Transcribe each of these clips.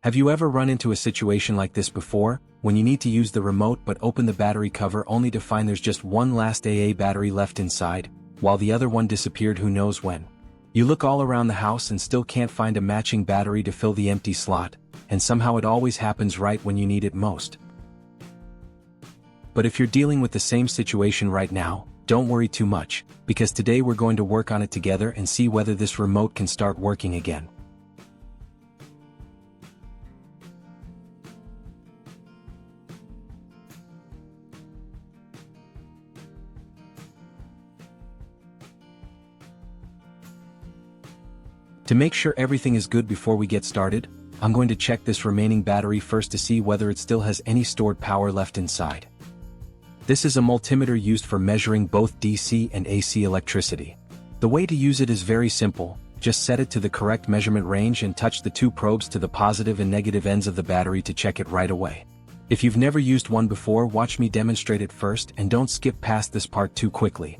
Have you ever run into a situation like this before, when you need to use the remote but open the battery cover only to find there's just one last AA battery left inside, while the other one disappeared who knows when? You look all around the house and still can't find a matching battery to fill the empty slot, and somehow it always happens right when you need it most. But if you're dealing with the same situation right now, don't worry too much, because today we're going to work on it together and see whether this remote can start working again. To make sure everything is good before we get started, I'm going to check this remaining battery first to see whether it still has any stored power left inside. This is a multimeter used for measuring both DC and AC electricity. The way to use it is very simple, just set it to the correct measurement range and touch the two probes to the positive and negative ends of the battery to check it right away. If you've never used one before, watch me demonstrate it first and don't skip past this part too quickly.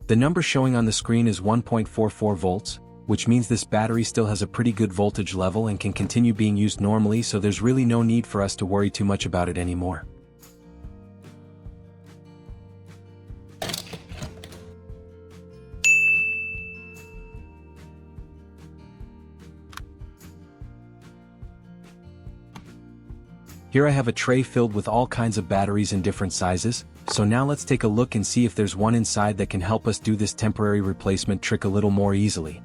The number showing on the screen is 1.44 volts, which means this battery still has a pretty good voltage level and can continue being used normally, so there's really no need for us to worry too much about it anymore. Here I have a tray filled with all kinds of batteries in different sizes, so now let's take a look and see if there's one inside that can help us do this temporary replacement trick a little more easily.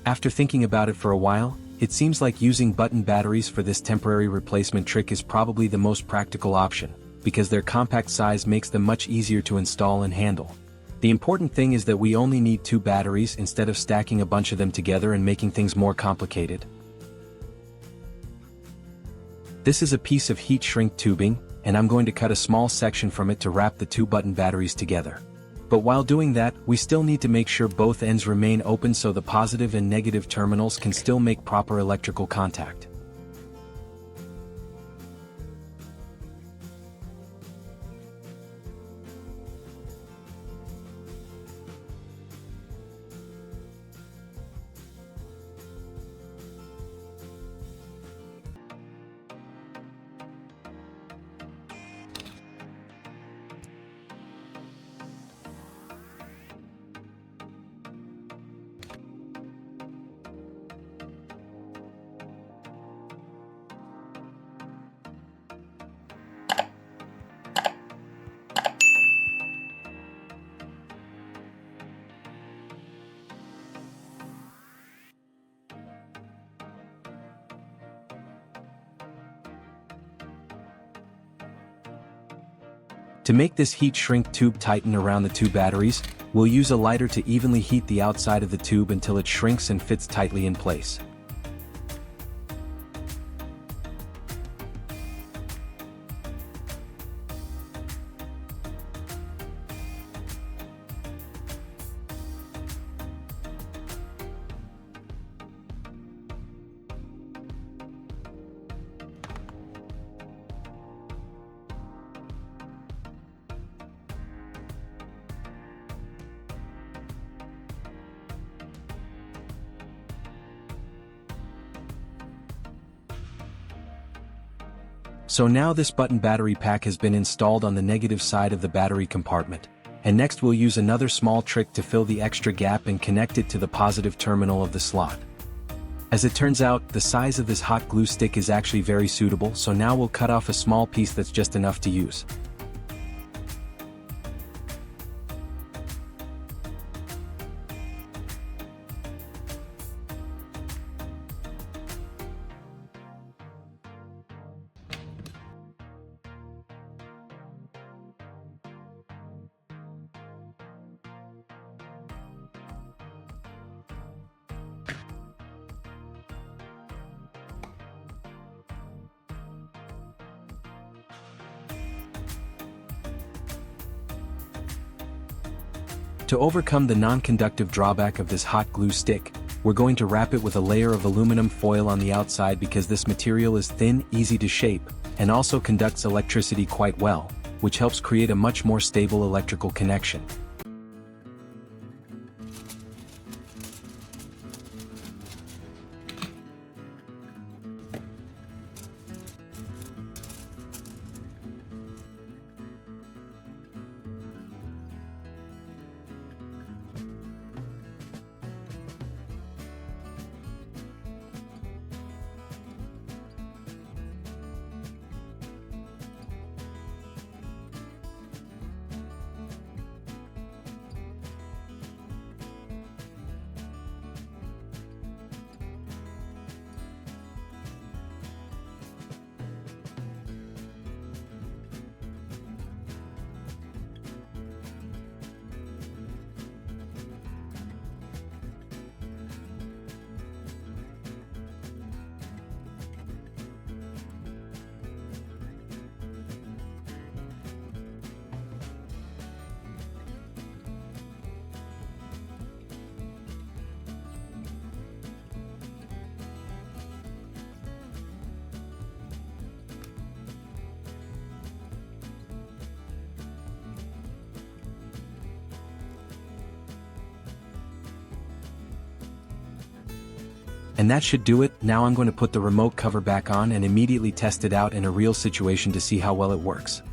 After thinking about it for a while, it seems like using button batteries for this temporary replacement trick is probably the most practical option, because their compact size makes them much easier to install and handle. The important thing is that we only need 2 batteries instead of stacking a bunch of them together and making things more complicated. This is a piece of heat shrink tubing, and I'm going to cut a small section from it to wrap the 2 button batteries together. But while doing that, we still need to make sure both ends remain open so the positive and negative terminals can still make proper electrical contact. To make this heat shrink tube tighten around the 2 batteries, we'll use a lighter to evenly heat the outside of the tube until it shrinks and fits tightly in place. So now this button battery pack has been installed on the negative side of the battery compartment, and next we'll use another small trick to fill the extra gap and connect it to the positive terminal of the slot. As it turns out, the size of this hot glue stick is actually very suitable, so now we'll cut off a small piece that's just enough to use. To overcome the non-conductive drawback of this hot glue stick, we're going to wrap it with a layer of aluminum foil on the outside because this material is thin, easy to shape, and also conducts electricity quite well, which helps create a much more stable electrical connection. And that should do it. Now I'm going to put the remote cover back on and immediately test it out in a real situation to see how well it works.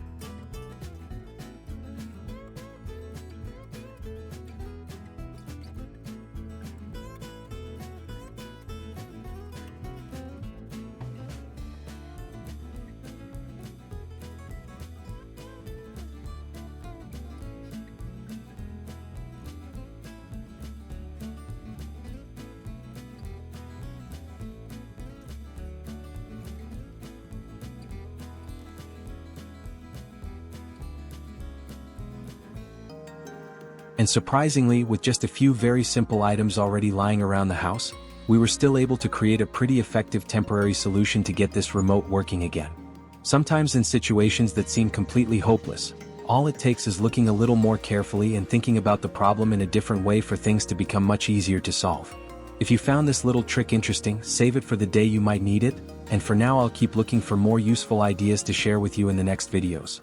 And surprisingly, with just a few very simple items already lying around the house, we were still able to create a pretty effective temporary solution to get this remote working again. Sometimes in situations that seem completely hopeless, all it takes is looking a little more carefully and thinking about the problem in a different way for things to become much easier to solve. If you found this little trick interesting, save it for the day you might need it, and for now I'll keep looking for more useful ideas to share with you in the next videos.